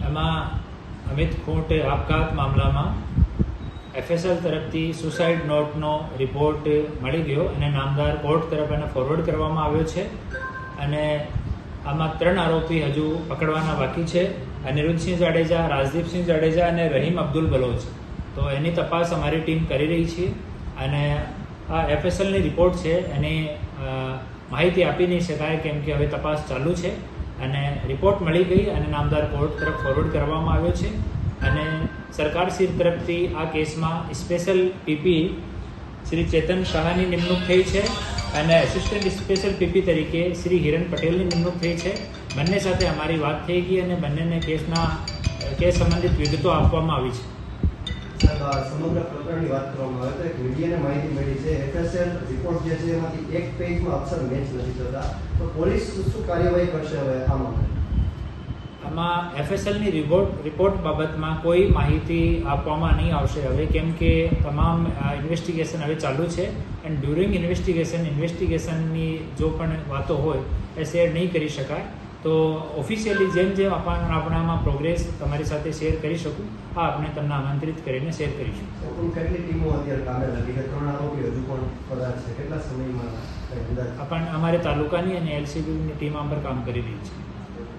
એમાં અમિત ખૂંટ આપઘાત મામલામાં FSL તરફથી સુસાઇડ નોટનો રિપોર્ટ મળી ગયો અને નામદાર કોર્ટ તરફ એને ફોરવર્ડ કરવામાં આવ્યો છે અને આમાં 3 આરોપી હજુ પકડવાના બાકી છે. અનિરુદ્ધસિંહ જાડેજા, રાજદીપસિંહ જાડેજા અને રહીમ અબ્દુલ બલોચ. તો એની તપાસ અમારી ટીમ કરી રહી છે અને આ FSLની રિપોર્ટ છે એની માહિતી આપી નહીં શકાય કેમ કે હવે તપાસ ચાલુ છે અને રિપોર્ટ મળી ગઈ અને નામદાર કોર્ટ તરફ ફોરવર્ડ કરવામાં આવ્યો છે અને સરકારશ્રી તરફથી આ કેસમાં સ્પેશિયલ PP શ્રી ચેતન શાહની નિમણૂક થઈ છે અને એસિસ્ટન્ટ સ્પેશિયલ PP તરીકે શ્રી હિરણ પટેલની નિમણૂક થઈ છે. બંને સાથે અમારી વાત થઈ ગઈ અને બંનેને કેસ સંબંધિત વિગતો આપવામાં આવી છે. સમગ્ર પ્રકરણની વાત કરવામાં આવે તો એક મીડિયાને માહિતી મળી છે FSL રિપોર્ટ જે છે એમાંથી એક પેજમાં અક્ષર મેચ નથી થતા, તો પોલીસ શું કાર્યવાહી કરશે હવે આ મામલે? આમાં FSLની રિપોર્ટ બાબતમાં કોઈ માહિતી આપવામાં નહીં આવશે હવે કેમ કે તમામ ઇન્વેસ્ટિગેશન હવે ચાલુ છે એન્ડ ડ્યુરિંગ ઇન્વેસ્ટિગેશનની જો પણ વાતો હોય એ શેર નહીં કરી શકાય. તો ઓફિશિયલી જેમ આપણામાં પ્રોગ્રેસ તમારી સાથે શેર કરી શકું આપણે તમને આમંત્રિત કરીને શેર કરીશું. કેટલી ટીમો અત્યારે કામે લાગી છે? 3 આરોપી હજુ પણ ફરાર છે. કેટલા સમયમાં અમારી તાલુકાની અને LCBની ટીમ આમ પર કામ કરી રહી છે.